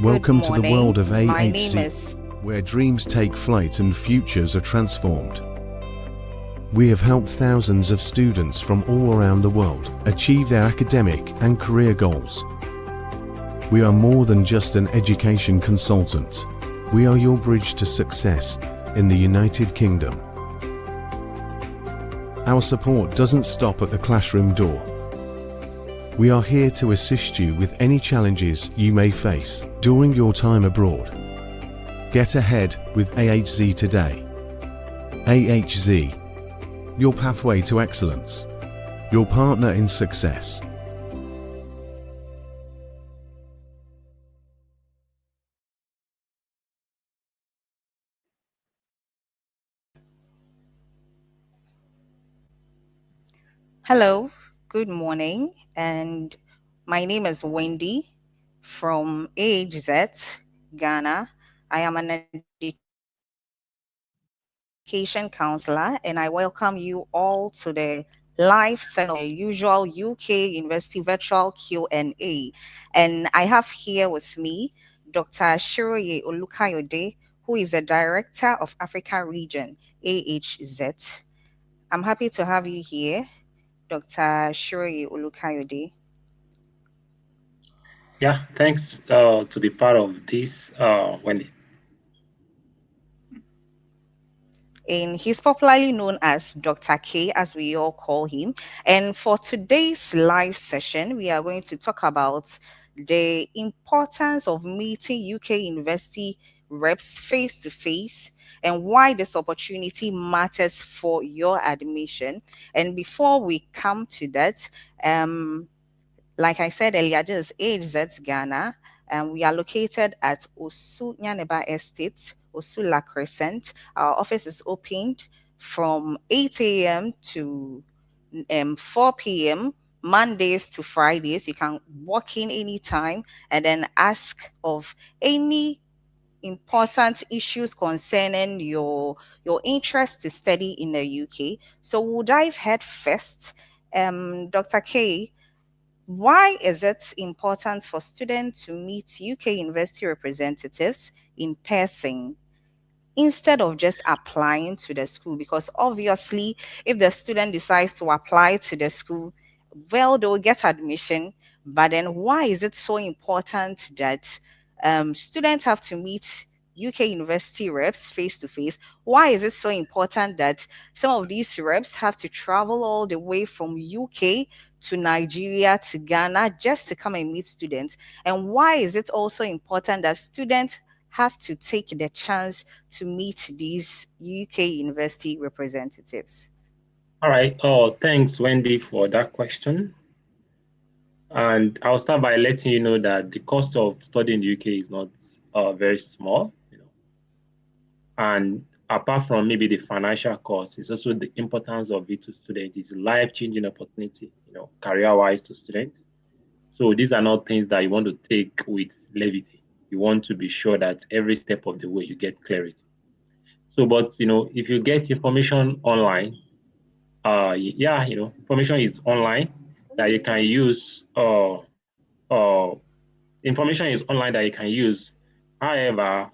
Welcome to the world of AHC, My name is... where dreams take flight and futures are transformed. We have helped thousands of students from all around the world achieve their academic and career goals. We are more than just an education consultant. We are your bridge to success in the United Kingdom. Our support doesn't stop at the classroom door. We are here to assist you with any challenges you may face during your time abroad. Get ahead with AHZ today. AHZ, your pathway to excellence, your partner in success. Hello, good morning, and my name is Wendy from AHZ, Ghana. I am an education counselor, and I welcome you all to the live session of the usual UK University Virtual Q&A. And I have here with me Dr. Shiroye Olu Kayode, who is the Director of Africa Region, AHZ. I'm happy to have you here, Dr. Shiroye Olu Kayode. Yeah, thanks to be part of this, Wendy. And he's popularly known as Dr. K, as we all call him. And for today's live session, we are going to talk about the importance of meeting UK university reps face to face and why this opportunity matters for your admission. And before we come to that, like I said earlier, this is AHZ Ghana, and we are located at Osu Nyaneba Estate, Osula Crescent. Our office is opened from 8 a.m. to 4 p.m. Mondays to Fridays. You can walk in anytime and then ask of any important issues concerning your interest to study in the UK. So we'll dive head first. Dr. K, why is it important for students to meet UK university representatives in person instead of just applying to the school? Because obviously, if the student decides to apply to the school, well, they will get admission. But then why is it so important that students have to meet UK university reps face to face? Why is it so important that some of these reps have to travel all the way from UK to Nigeria to Ghana just to come and meet students? And why is it also important that students have to take the chance to meet these UK university representatives? All right. Thanks, Wendy, for that question. And I'll start by letting you know that the cost of studying in the UK is not very small, And apart from maybe the financial cost, it's also the importance of it to students. It's a life-changing opportunity, career-wise to students. So these are not things that you want to take with levity. You want to be sure that every step of the way you get clarity. So, but if you get information online, information is online that you can use. Information is online that you can use. However,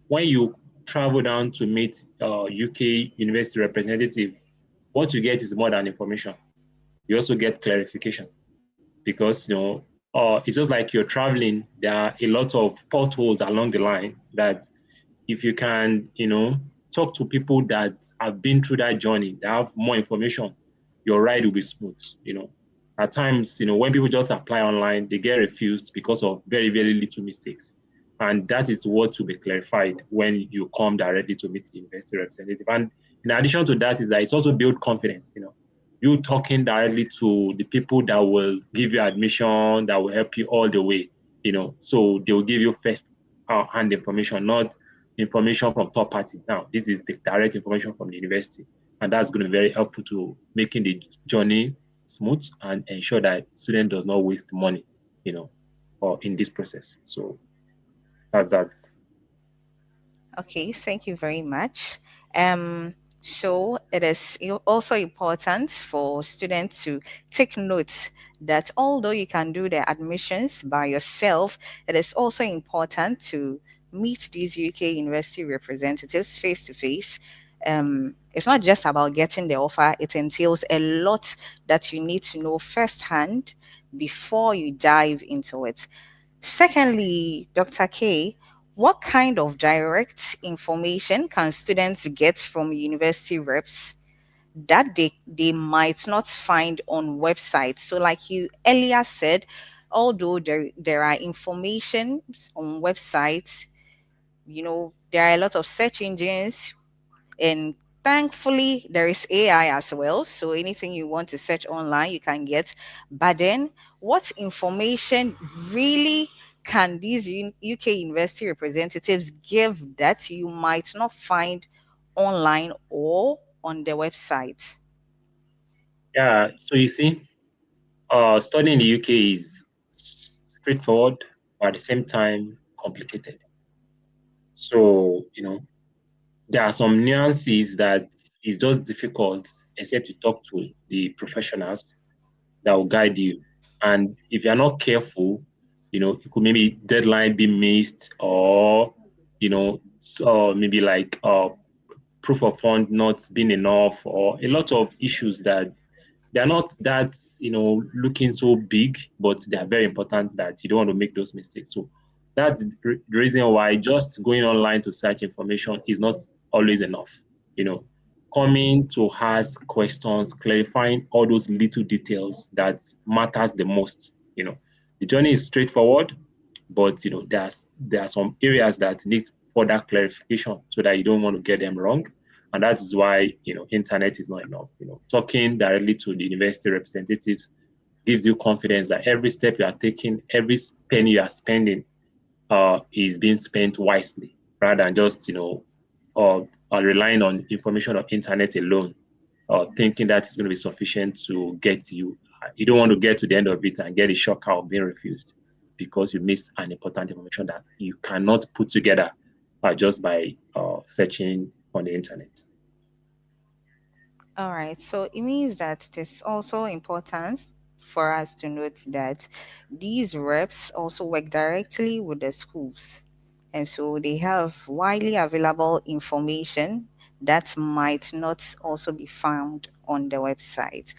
when you travel down to meet UK university representative, what you get is more than information. You also get clarification because it's just like you're traveling. There are a lot of potholes along the line that if you can, talk to people that have been through that journey, that have more information, your ride will be smooth. At times, when people just apply online, they get refused because of very, very little mistakes. And that is what will be clarified when you come directly to meet the university representative. And in addition to that is that it's also build confidence, you talking directly to the people that will give you admission, that will help you all the way, so they will give you first hand information, not information from third party. Now, this is the direct information from the university, and that's going to be very helpful to making the journey smooth and ensure that student does not waste money, or in this process. So that's that. Okay, thank you very much. So it is also important for students to take note that although you can do the admissions by yourself, it is also important to meet these UK university representatives face to face. It's not just about getting the offer, it entails a lot that you need to know firsthand before you dive into it. Secondly, Dr. K, what kind of direct information can students get from university reps that they might not find on websites? So, like you earlier said, although there are informations on websites, there are a lot of search engines, and thankfully, there is AI as well. So anything you want to search online, you can get. But then, what information really can these UK university representatives give that you might not find online or on the website? Yeah, so you see, studying in the UK is straightforward, but at the same time complicated. So, there are some nuances that is just difficult, except you talk to the professionals that will guide you. And if you're not careful, it could maybe deadline be missed, or so maybe like proof of fund not being enough, or a lot of issues that they're not that looking so big, but they are very important that you don't want to make those mistakes. So that's the reason why just going online to search information is not always enough. You know, coming to ask questions, clarifying all those little details that matters the most. The journey is straightforward, but there are some areas that need further clarification so that you don't want to get them wrong. And that is why internet is not enough. Talking directly to the university representatives gives you confidence that every step you are taking, every penny you are spending, is being spent wisely, rather than just relying on information on internet alone, or thinking that is going to be sufficient to get you. You don't want to get to the end of it and get a shock of being refused because you miss an important information that you cannot put together just by searching on the internet. All right. So it means that it is also important for us to note that these reps also work directly with the schools. And so they have widely available information that might not also be found on the website.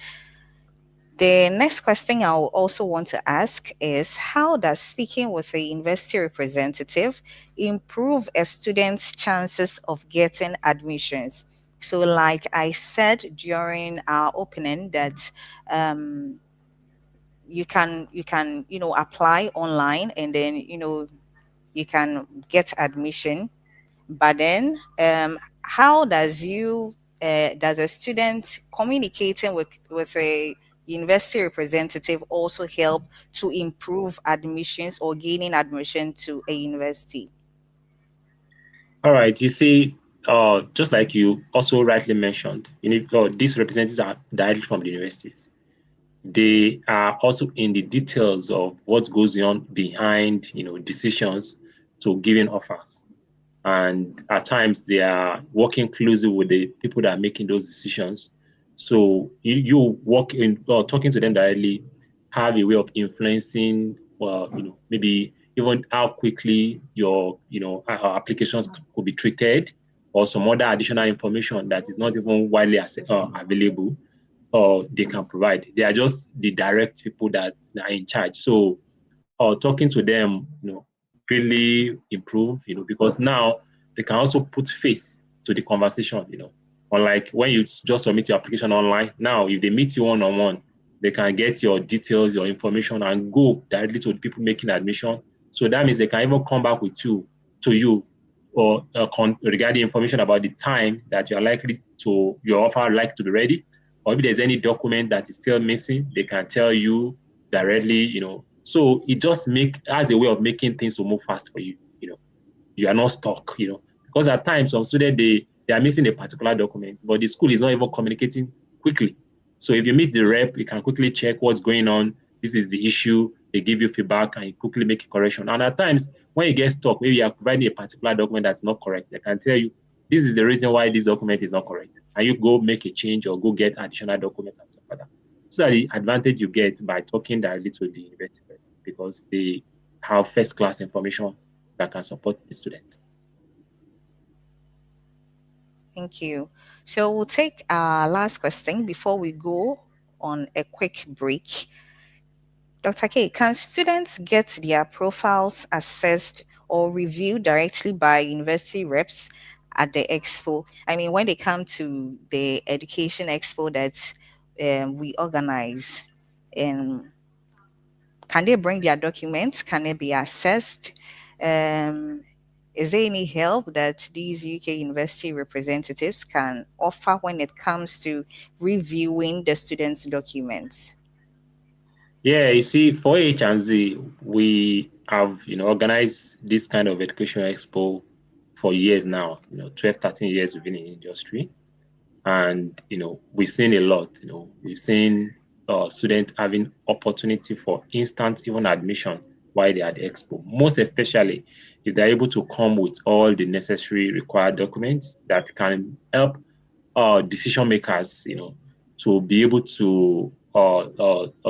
The next question I will also want to ask is, how does speaking with a university representative improve a student's chances of getting admissions? So, like I said during our opening, that um, you can apply online, and then you can get admission. But then, how does a student communicating with a university representative also help to improve admissions or gaining admission to a university? All right, you see, just like you also rightly mentioned, these representatives are directly from the universities. They are also in the details of what goes on behind, decisions to giving offers. And at times they are working closely with the people that are making those decisions. So you work in talking to them directly, have a way of influencing, well, maybe even how quickly your applications could be treated, or some other additional information that is not even widely available, or they can provide. They are just the direct people that are in charge. So talking to them, really improve, because now they can also put face to the conversation, Unlike when you just submit your application online, now if they meet you one-on-one, they can get your details, your information, and go directly to the people making admission. So that means they can even come back to you, or regarding information about the time that you're likely to, your offer like to be ready, or if there's any document that is still missing, they can tell you directly, So it just has a way of making things to move fast for you. You are not stuck, because at times some students they are missing a particular document, but the school is not even communicating quickly. So if you meet the rep, you can quickly check what's going on. This is the issue. They give you feedback and you quickly make a correction. And at times when you get stuck, maybe you are providing a particular document that's not correct, they can tell you, this is the reason why this document is not correct. And you go make a change or go get additional document and stuff like that. So the advantage you get by talking directly to the university, because they have first-class information that can support the student. Thank you. So we'll take our last question before we go on a quick break. Dr. K, can students get their profiles assessed or reviewed directly by university reps at the expo? I mean, when they come to the Education Expo that we organize, can they bring their documents? Can they be assessed? Is there any help that these UK university representatives can offer when it comes to reviewing the students' documents? Yeah, you see, for H&Z, we have, organized this kind of education expo for years now, 12, 13 years we've been in the industry. And, we've seen a lot, we've seen students having opportunity for instant even admission while they are at the expo, most especially if they're able to come with all the necessary required documents that can help decision makers, to be able to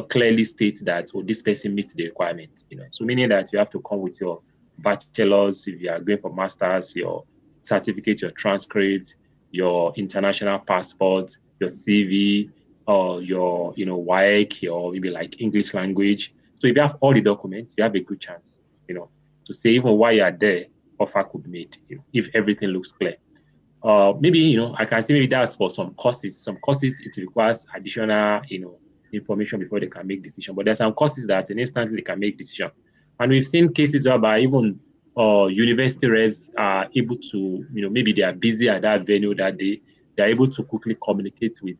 clearly state that this person meets the requirement. So meaning that you have to come with your bachelor's, if you are going for master's, your certificate, your transcript, your international passport, your CV, or your WAEC, or maybe like English language. So if you have all the documents, you have a good chance, to say even while you are there, offer could be made if everything looks clear. Maybe I can say maybe that's for some courses. Some courses it requires additional information before they can make decision. But there's some courses that instantly they can make decision. And we've seen cases whereby even university reps are able to, maybe they are busy at that venue that day, they're able to quickly communicate with,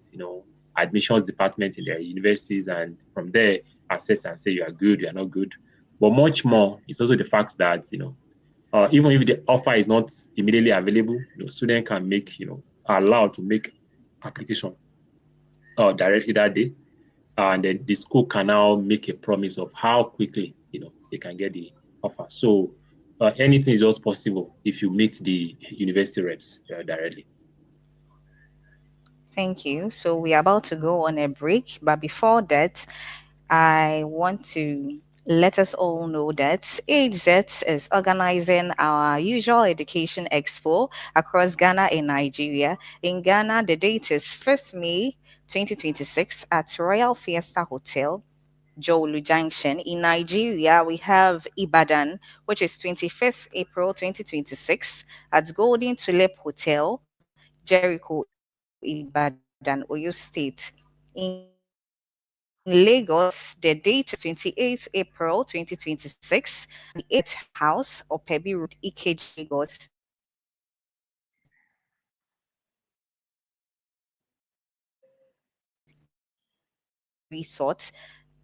admissions departments in their universities, and from there assess and say you are good, you are not good. But much more, it's also the fact that, even if the offer is not immediately available, student can make, are allowed to make application directly that day. And then the school can now make a promise of how quickly, they can get the offer. So anything is just possible if you meet the university reps directly. Thank you. So we are about to go on a break, but before that, I want to let us all know that AHZ is organizing our usual education expo across Ghana and Nigeria. In Ghana, the date is 5th May 2026 at Royal Fiesta Hotel, Jolu Junction. In Nigeria, we have Ibadan, which is 25th April 2026 at Golden Tulip Hotel, Jericho, Ibadan, Oyo State. In Lagos, the date is 28th April 2026, the 8th House, Opebi Road, Ikeji, Lagos. Resort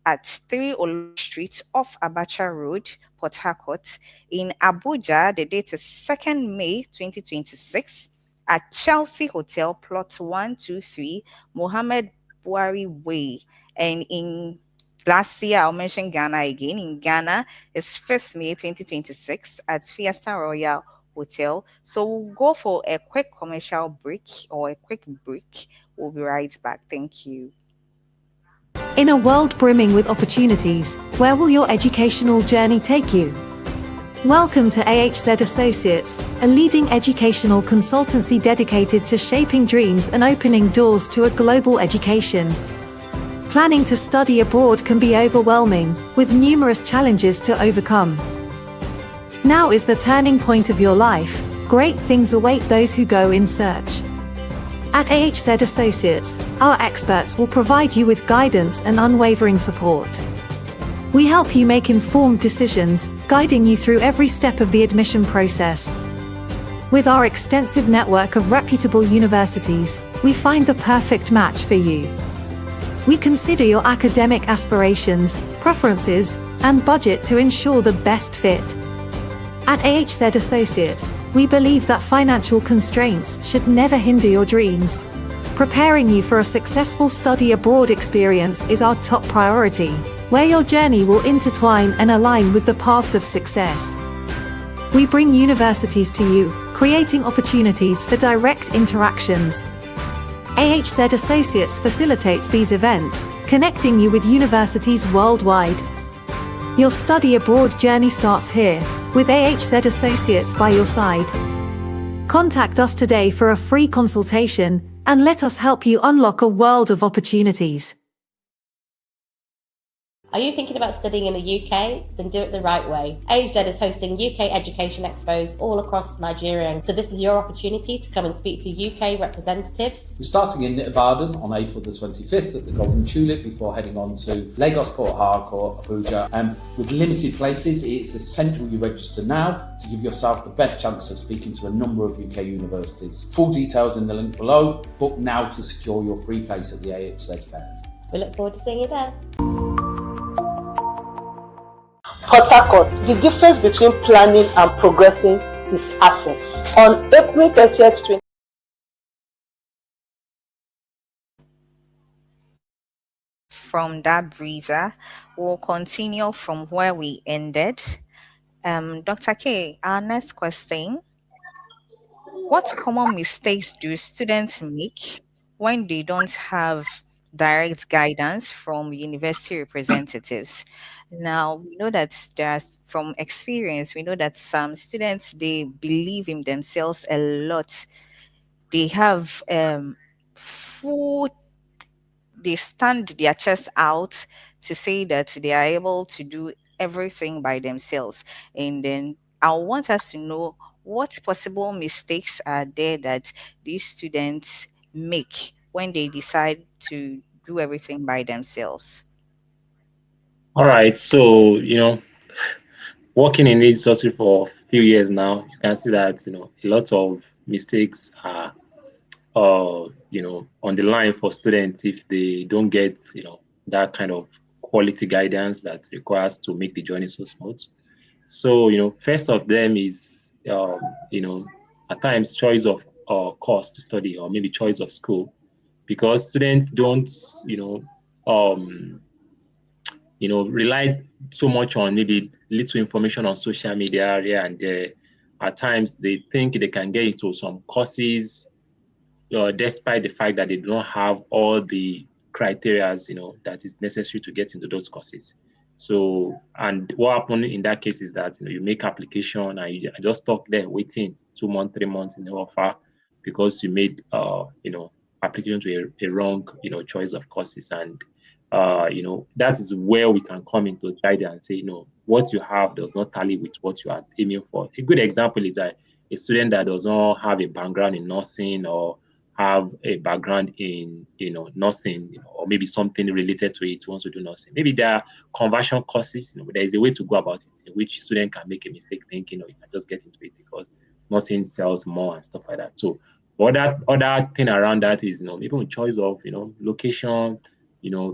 at 3 Olu Street off Abacha Road, Port Harcourt. In Abuja, the date is 2nd May 2026 at Chelsea Hotel, Plot 123, Mohammed Buhari Way. And in last year, I'll mention Ghana again. In Ghana, it's 5th May 2026 at Fiesta Royal Hotel. So we'll go for a quick commercial break or a quick break. We'll be right back. Thank you. In a world brimming with opportunities, where will your educational journey take you? Welcome to AHZ Associates, a leading educational consultancy dedicated to shaping dreams and opening doors to a global education. Planning to study abroad can be overwhelming, with numerous challenges to overcome. Now is the turning point of your life. Great things await those who go in search. At AHZ Associates, our experts will provide you with guidance and unwavering support. We help you make informed decisions, guiding you through every step of the admission process. With our extensive network of reputable universities, we find the perfect match for you. We consider your academic aspirations, preferences, and budget to ensure the best fit. At AHZ Associates, we believe that financial constraints should never hinder your dreams. Preparing you for a successful study abroad experience is our top priority, where your journey will intertwine and align with the paths of success. We bring universities to you, creating opportunities for direct interactions. AHZ Associates facilitates these events, connecting you with universities worldwide. Your study abroad journey starts here, with AHZ Associates by your side. Contact us today for a free consultation, and let us help you unlock a world of opportunities. Are you thinking about studying in the UK? Then do it the right way. AHZ is hosting UK Education Expos all across Nigeria, so this is your opportunity to come and speak to UK representatives. We're starting in Ibadan on April the 25th at the Golden Tulip before heading on to Lagos, Port Harcourt, Abuja. With limited places, it's essential you register now to give yourself the best chance of speaking to a number of UK universities. Full details in the link below. Book now to secure your free place at the AHZ fairs. We look forward to seeing you there. Port Harcourt, the difference between planning and progressing is access. On April 30th, 20. From that breather, we'll continue from where we ended. Dr. K, our next question. What common mistakes do students make when they don't have direct guidance from university representatives? Now, we know that from experience, we know that some students, they believe in themselves a lot. They have they stand their chest out to say that they are able to do everything by themselves. And then I want us to know what possible mistakes are there that these students make when they decide to do everything by themselves. All right. So, working in this industry for a few years now, you can see that, a lot of mistakes are, on the line for students if they don't get, that kind of quality guidance that requires to make the journey so smooth. So, first of them is, at times choice of course to study or maybe choice of school, because students don't, rely so much on maybe little information on social media here and there. At times, they think they can get into some courses, despite the fact that they don't have all the criteria, that is necessary to get into those courses. So, and what happened in that case is that you make application and you just stuck there waiting 2 months, 3 months in the offer because you made application to a wrong choice of courses. And that is where we can come into guidance and say, what you have does not tally with what you are aiming for. A good example is that a student that does not have a background in nursing or have a background in nursing, or maybe something related to it, wants to do nursing. Maybe there are conversion courses. There is a way to go about it in which student can make a mistake thinking, you can just get into it because nursing sells more and stuff like that. So other thing around that is even choice of location.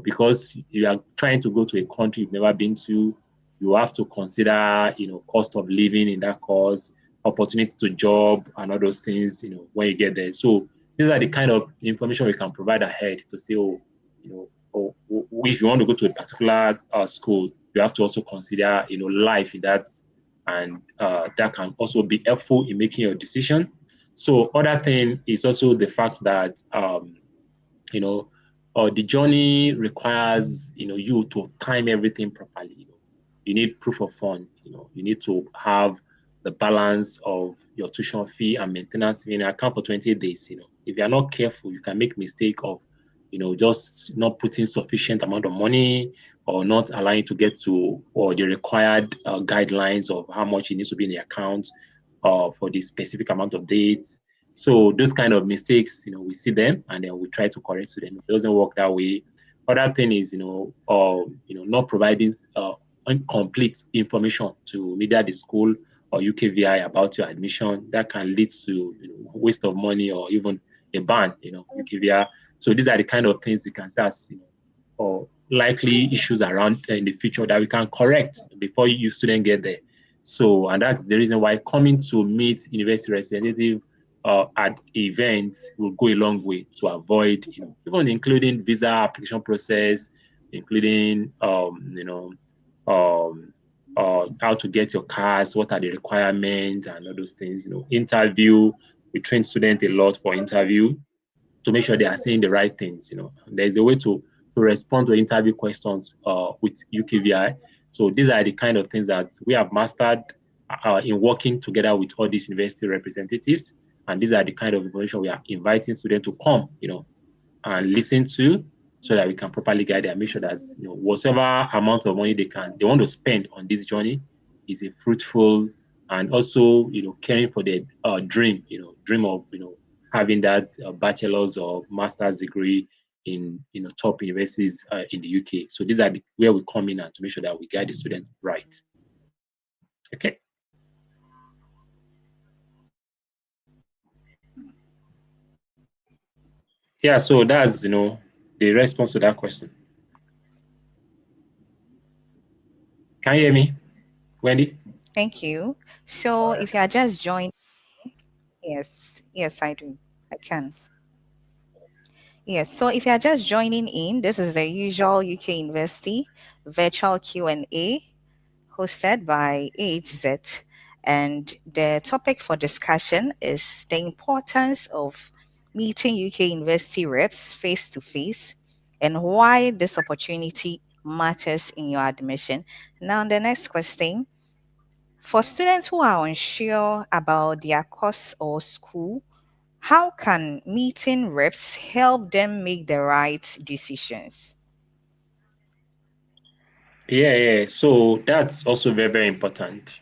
Because you are trying to go to a country you've never been to, you have to consider cost of living in that course, opportunity to job, and all those things when you get there. So these are the kind of information we can provide ahead to say, if you want to go to a particular school, you have to also consider, life in that, and that can also be helpful in making your decision. So other thing is also the fact that, the journey requires, you to time everything properly. You need proof of fund. You need to have the balance of your tuition fee and maintenance in account for 28 days. If you are not careful, you can make mistake of, just not putting sufficient amount of money or not allowing you to get to or the required guidelines of how much it needs to be in the account for the specific amount of dates. So those kind of mistakes, we see them and then we try to correct them. It doesn't work that way. Other thing is, not providing incomplete information to either the school or UKVI about your admission. That can lead to waste of money or even a ban, UKVI. So these are the kind of things you can say as, or likely issues around in the future that we can correct before you students get there. So, and that's the reason why coming to meet university representative at events will go a long way to avoid, even including visa application process, including, how to get your cars, what are the requirements, and all those things. Interview. We train students a lot for interview to make sure they are saying the right things. There's a way to respond to interview questions with UKVI. So these are the kind of things that we have mastered in working together with all these university representatives. And these are the kind of information we are inviting students to come, and listen to, so that we can properly guide them and make sure that whatever amount of money they want to spend on this journey is a fruitful, and also caring for their dream of having that bachelor's or master's degree in top universities in the UK. So these are where we come in and to make sure that we guide the students right. Okay. Yeah, so that's the response to that question. Can you hear me, Wendy? Thank you. So if you are just joining, yes, I do. I can. Yes, so if you are just joining in, this is the usual UK University virtual Q&A hosted by AHZ. And the topic for discussion is the importance of meeting UK university reps face to face and why this opportunity matters in your admission. Now, the next question, for students who are unsure about their course or school, how can meeting reps help them make the right decisions? Yeah. So that's also very, very important.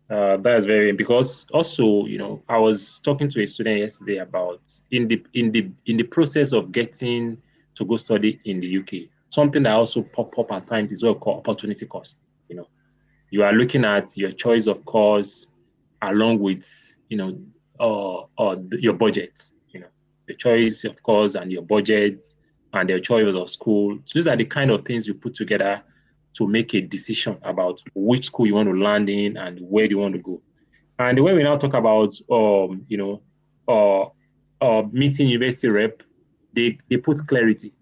That's very, because also I was talking to a student yesterday about in the process of getting to go study in the UK. Something that also pop up at times is what we call opportunity cost. You are looking at your choice of course along with your budget. The choice of course and your budget and your choice of school. So these are the kind of things you put together to make a decision about which school you want to land in and where you want to go. And when we now talk about meeting university rep, they put clarity.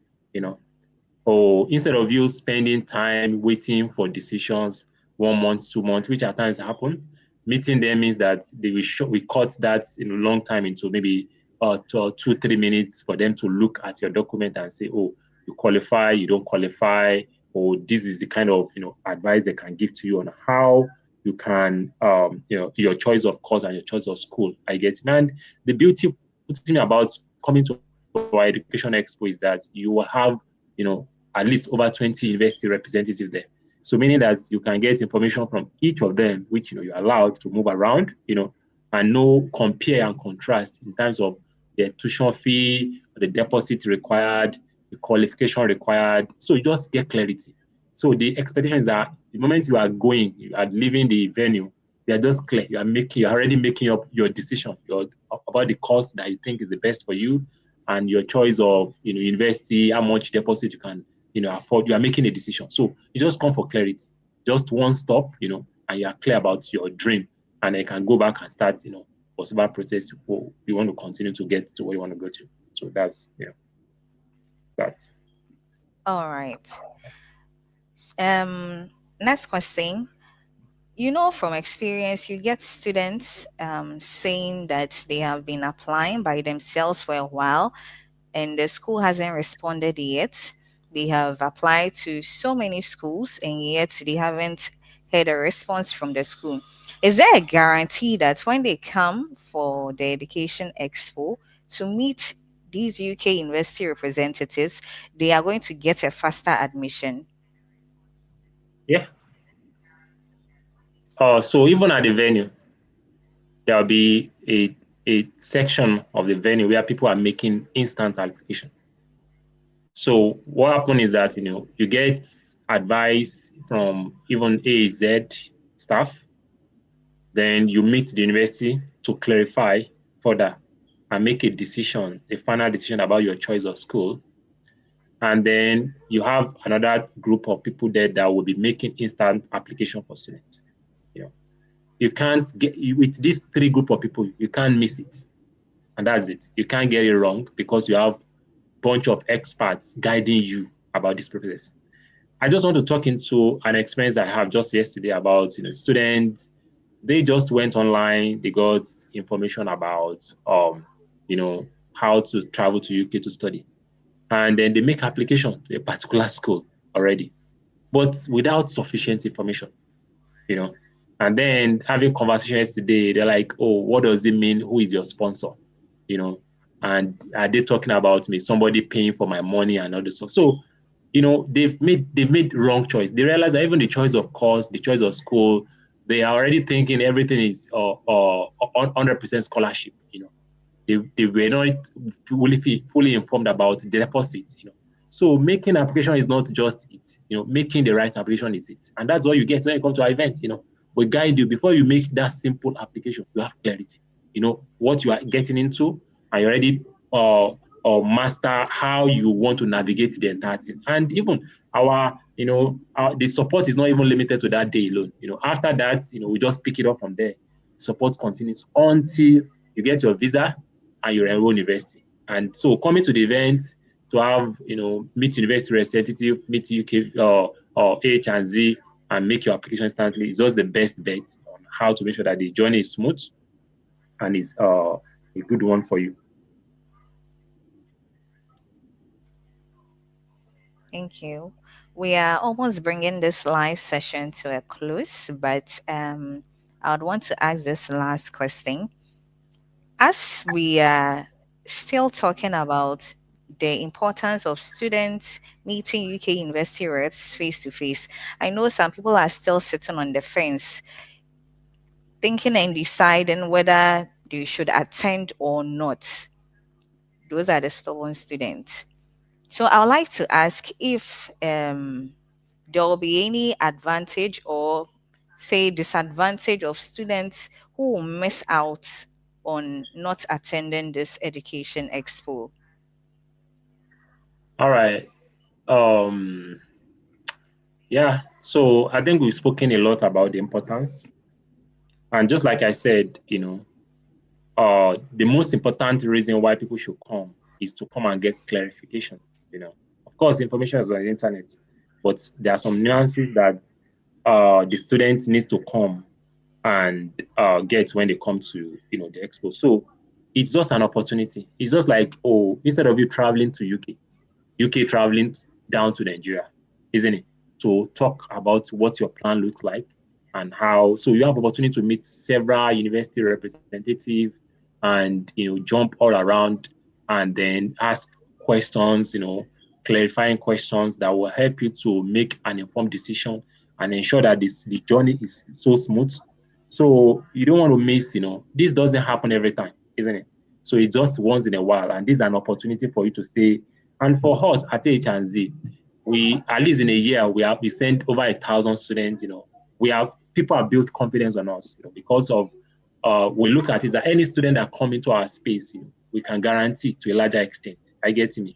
Or instead of you spending time waiting for decisions 1 month, 2 months, which at times happen, meeting them means that we cut that in a long time into maybe 2-3 minutes for them to look at your document and say, oh, you qualify, you don't qualify, or this is the kind of advice they can give to you on how you can your choice of course and your choice of school. I get it. And the beauty about coming to our Education Expo is that you will have at least over 20 university representatives there. So meaning that you can get information from each of them, which you're allowed to move around, and compare and contrast in terms of the tuition fee, the deposit required, the qualification required. So you just get clarity. So the expectation is that the moment you are leaving the venue, they are just clear. You're already making up your decision about the course that you think is the best for you and your choice of university, how much deposit you can afford. You are making a decision. So you just come for clarity. Just one stop, and you are clear about your dream, and you can go back and start, whatever process you want to continue to get to where you want to go to. So that's that. All right. Next question. From experience, you get students saying that they have been applying by themselves for a while and the school hasn't responded yet. They have applied to so many schools and yet they haven't had a response from the school. Is there a guarantee that when they come for the Education Expo to meet these UK university representatives, they are going to get a faster admission? Yeah. So even at the venue, there'll be a section of the venue where people are making instant application. So what happens is that you get advice from even AHZ staff, then you meet the university to clarify further and make a final decision about your choice of school. And then you have another group of people there that will be making instant application for students. You can't get with these 3 group of people, you can't miss it. And that's it. You can't get it wrong because you have a bunch of experts guiding you about this process. I just want to talk into an experience I have just yesterday about, students. They just went online. They got information about, how to travel to UK to study, and then they make application to a particular school already, but without sufficient information, you know. And then having conversation yesterday, they're like, "Oh, what does it mean? Who is your sponsor?" You know, and are they talking about me? Somebody paying for my money and all this stuff. So, they've made wrong choice. They realize that even the choice of course, the choice of school, they are already thinking everything is 100% scholarship. They were not fully informed about the deposit. So making application is not just it. Making the right application is it, and that's what you get when you come to our event. We guide you before you make that simple application. You have clarity. What you are getting into, and you already master how you want to navigate the entire thing. And even the support is not even limited to that day alone. After that, we just pick it up from there. Support continues until you get your visa and you enroll university. And so coming to the event to have, meet university representative, meet UK or H and Z, and make your application instantly is just the best bet on how to make sure that the journey is smooth and is a good one for you. Thank you. We are almost bringing this live session to a close, but I would want to ask this last question. As we are still talking about the importance of students meeting UK university reps face to face, I know some people are still sitting on the fence, thinking and deciding whether they should attend or not. Those are the stubborn students. So I would like to ask if there will be any advantage or say disadvantage of students who will miss out on not attending this education expo. All right. Yeah. So I think we've spoken a lot about the importance, and just like I said, the most important reason why people should come is to come and get clarification. Of course, information is on the internet, but there are some nuances that the students need to come and get when they come to the expo. So it's just an opportunity. It's just like, instead of you traveling to UK traveling down to Nigeria, isn't it? To talk about what your plan looks like and how. So you have opportunity to meet several university representatives and jump all around and then ask questions, clarifying questions that will help you to make an informed decision and ensure that the journey is so smooth. So you don't want to miss, this doesn't happen every time, isn't it? So it's just once in a while, and this is an opportunity for you to say. And for us at H&Z, we at least in a year we send over 1,000 students. People have built confidence on us, because of we look at it that any student that come into our space, we can guarantee to a larger extent. I get me.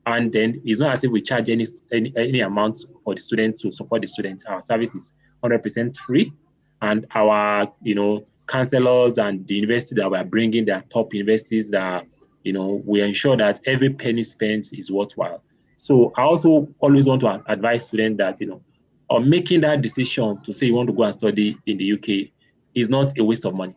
And then it's not as if we charge any amount for the student to support the students. Our service is 100% free, and our counselors and the university that we're bringing, their top universities that we ensure that every penny spent is worthwhile. So I also always want to advise students that on making that decision to say you want to go and study in the UK is not a waste of money.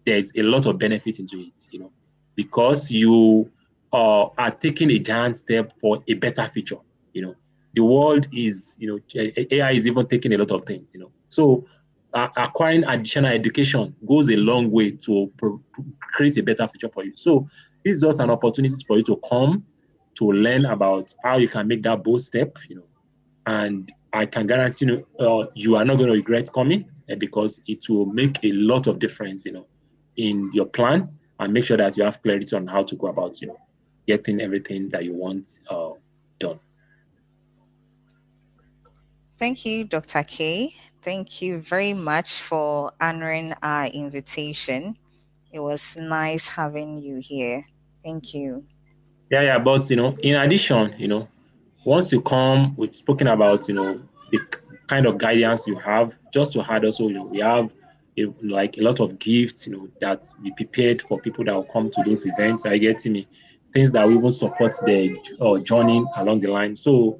There's a lot of benefit into it. Because you are taking a giant step for a better future. The world is, AI is even taking a lot of things. So acquiring additional education goes a long way to create a better future for you. So this is just an opportunity for you to come to learn about how you can make that bold step, and I can guarantee you are not going to regret coming, because it will make a lot of difference, in your plan, and make sure that you have clarity on how to go about, getting everything that you want done. Thank you, Dr. K. Thank you very much for honoring our invitation. It was nice having you here. Thank you. Yeah. But, in addition, once you come, we've spoken about, the kind of guidance you have. Just to add also, we have a lot of gifts, that we prepared for people that will come to those events. I get me things that we will support their journey along the line. So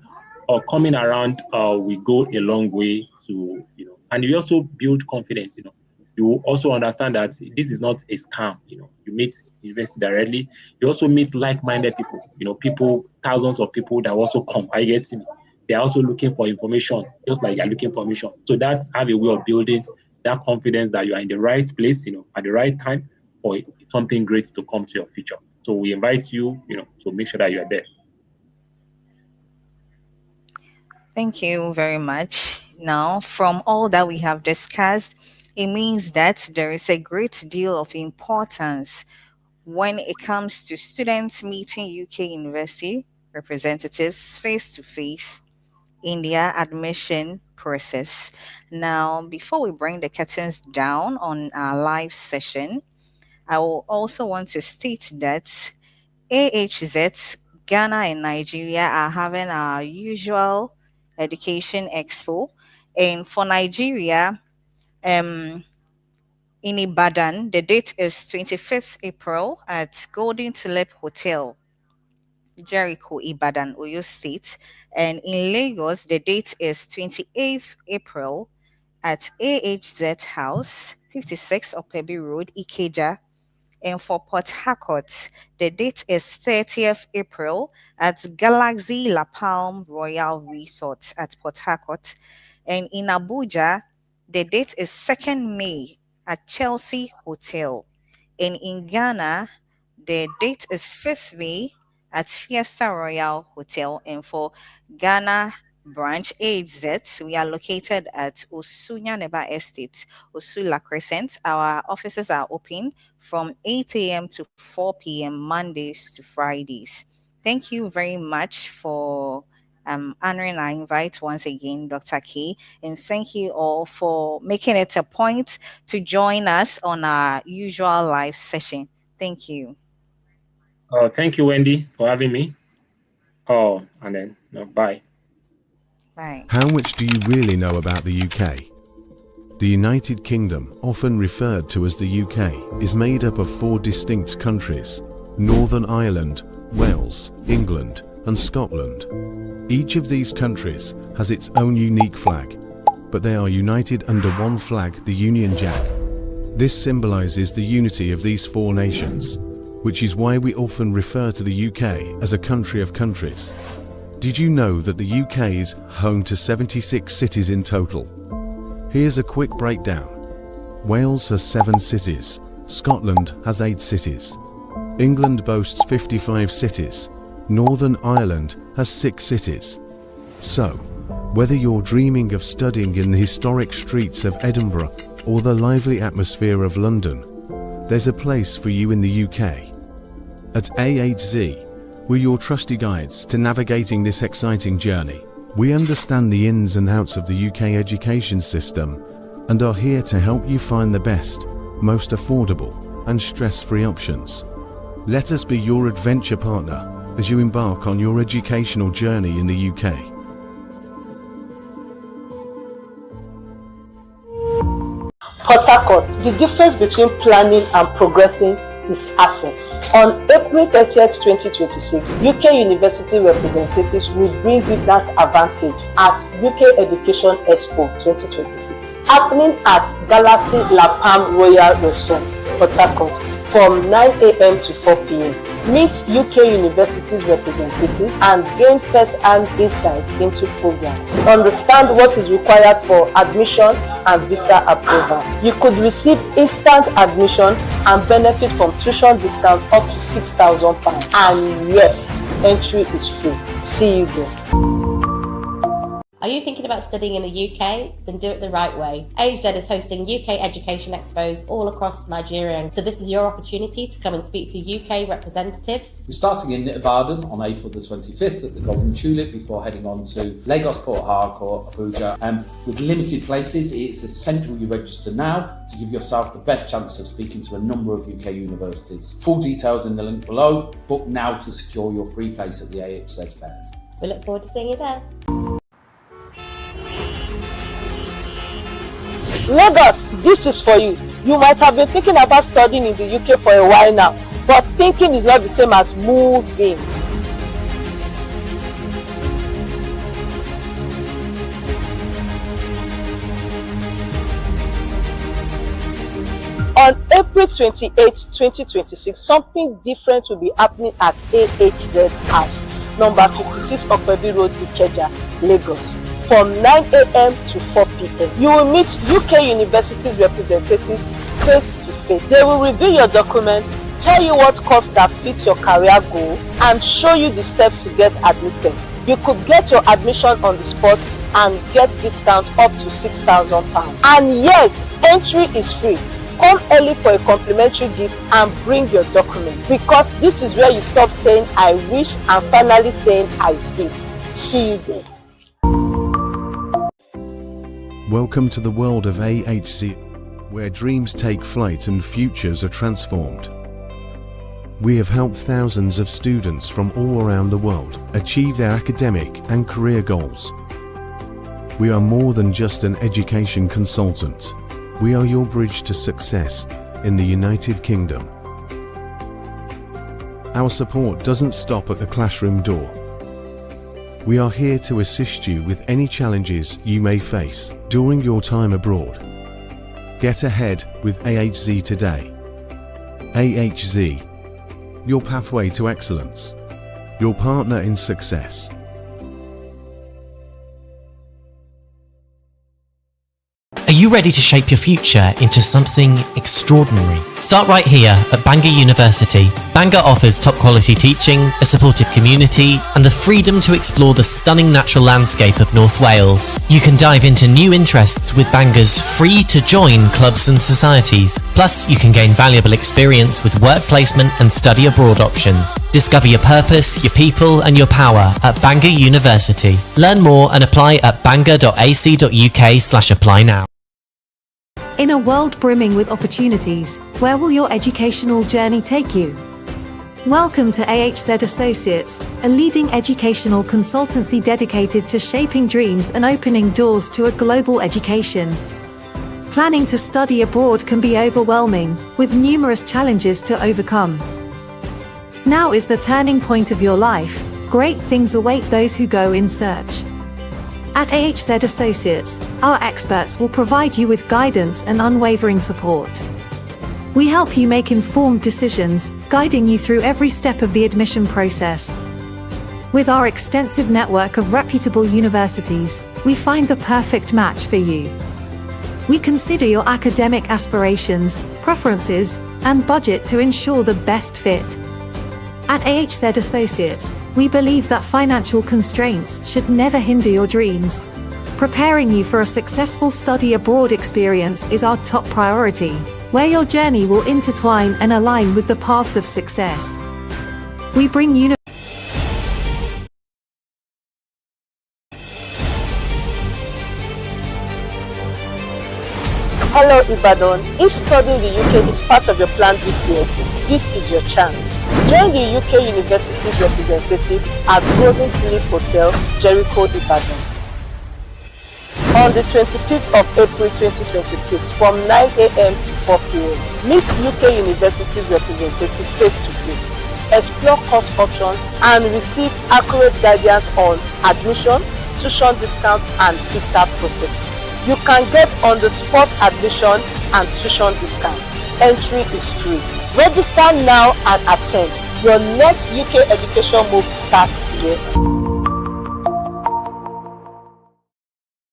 coming around will go a long way to, and you also build confidence. You also understand that this is not a scam. You meet university directly. You also meet like-minded people. People, thousands of people that also come. I get me. They're also looking for information, just like you're looking for information. So that's have a way of building that confidence that you are in the right place, at the right time for something great to come to your future. So we invite you, to make sure that you are there. Thank you very much. Now, from all that we have discussed, it means that there is a great deal of importance when it comes to students meeting UK university representatives face to face in their admission process. Now, before we bring the curtains down on our live session, I will also want to state that AHZ, Ghana, and Nigeria are having our usual Education Expo. And for Nigeria, in Ibadan, the date is 25th April at Golden Tulip Hotel, Jericho, Ibadan, Oyo State. And in Lagos, the date is 28th April at AHZ House, 56 Opebi Road, Ikeja. And for Port Harcourt, the date is 30th April at Galaxy La Palm Royal Resort at Port Harcourt. And in Abuja, the date is 2nd May at Chelsea Hotel. And in Ghana, the date is 5th May at Fiesta Royal Hotel. And for Ghana branch AHZ, we are located at Osunya Neba Estate, Osula Crescent. Our offices are open from 8 a.m. to 4 p.m. Mondays to Fridays. Thank you very much for honoring our invite once again, Dr. K. And thank you all for making it a point to join us on our usual live session. Thank you. Thank you, Wendy, for having me. And then bye. Bye. How much do you really know about the UK? The United Kingdom, often referred to as the UK, is made up of 4 distinct countries: Northern Ireland, Wales, England, and Scotland. Each of these countries has its own unique flag, but they are united under one flag, the Union Jack. This symbolises the unity of these 4 nations, which is why we often refer to the UK as a country of countries. Did you know that the UK is home to 76 cities in total? Here's a quick breakdown. Wales has 7 cities, Scotland has 8 cities, England boasts 55 cities, Northern Ireland has 6 cities. So, whether you're dreaming of studying in the historic streets of Edinburgh or the lively atmosphere of London, there's a place for you in the UK. At AHZ, we're your trusty guides to navigating this exciting journey. We understand the ins and outs of the UK education system and are here to help you find the best, most affordable, and stress-free options. Let us be your adventure partner as you embark on your educational journey in the UK. Port Harcourt, the difference between planning and progressing is access. On April 30th, 2026, UK University representatives will bring you that advantage at UK Education Expo 2026, happening at Galaxy La Palm Royal Resort, Port Harcourt, from 9 a.m. to 4 p.m. Meet UK University's representatives and gain first-hand insight into programs. Understand what is required for admission and visa approval. You could receive instant admission and benefit from tuition discount up to £6,000. And yes, entry is free. See you there. Are you thinking about studying in the UK? Then do it the right way. AHZ is hosting UK Education Expos all across Nigeria, so this is your opportunity to come and speak to UK representatives. We're starting in Ibadan on April the 25th at the Golden Tulip before heading on to Lagos, Port Harcourt, Abuja. With limited places, it's essential you register now to give yourself the best chance of speaking to a number of UK universities. Full details in the link below. Book now to secure your free place at the AHZ fairs. We look forward to seeing you there. Lagos, this is for you. You might have been thinking about studying in the UK for a while now, but thinking is not the same as moving. On April 28, 2026, something different will be happening at AHZ House, number 56 Okwebi Road, Ikeja, Lagos, from 9 a.m. to 4 p.m. You will meet UK University's representatives face to face. They will review your document, tell you what course that fits your career goal, and show you the steps to get admitted. You could get your admission on the spot and get discounts up to £6,000. And yes, entry is free. Come early for a complimentary gift and bring your documents, because this is where you stop saying I wish and finally saying I did. See you there. Welcome to the world of AHZ, where dreams take flight and futures are transformed. We have helped thousands of students from all around the world achieve their academic and career goals. We are more than just an education consultant. We are your bridge to success in the United Kingdom. Our support doesn't stop at the classroom door. We are here to assist you with any challenges you may face during your time abroad. Get ahead with AHZ today. AHZ, your pathway to excellence, your partner in success. Are you ready to shape your future into something extraordinary? Start right here at Bangor University. Bangor offers top quality teaching, a supportive community, and the freedom to explore the stunning natural landscape of North Wales. You can dive into new interests with Bangor's free to join clubs and societies. Plus, you can gain valuable experience with work placement and study abroad options. Discover your purpose, your people, and your power at Bangor University. Learn more and apply at bangor.ac.uk/apply now. In a world brimming with opportunities, where will your educational journey take you? Welcome to AHZ Associates, a leading educational consultancy dedicated to shaping dreams and opening doors to a global education. Planning to study abroad can be overwhelming, with numerous challenges to overcome. Now is the turning point of your life. Great things await those who go in search. At AHZ Associates, our experts will provide you with guidance and unwavering support. We help you make informed decisions, guiding you through every step of the admission process. With our extensive network of reputable universities, we find the perfect match for you. We consider your academic aspirations, preferences, and budget to ensure the best fit. At AHZ Associates, we believe that financial constraints should never hinder your dreams. Preparing you for a successful study abroad experience is our top priority, where your journey will intertwine and align with the paths of success. We bring you Hello Ibadan. If studying the UK is part of your plan this year, this is your chance. Join the UK University's representative at Golden Tulip Hotel, Jericho, Ibadan. On the 25th of April 2026 from 9 a.m. to 4 p.m. Meet UK University's representative face to face. Explore course options and receive accurate guidance on admission, tuition discount and visa process. You can get on-the-spot admission and tuition discount. Entry is free. Register now and attend. Your next UK education move starts here.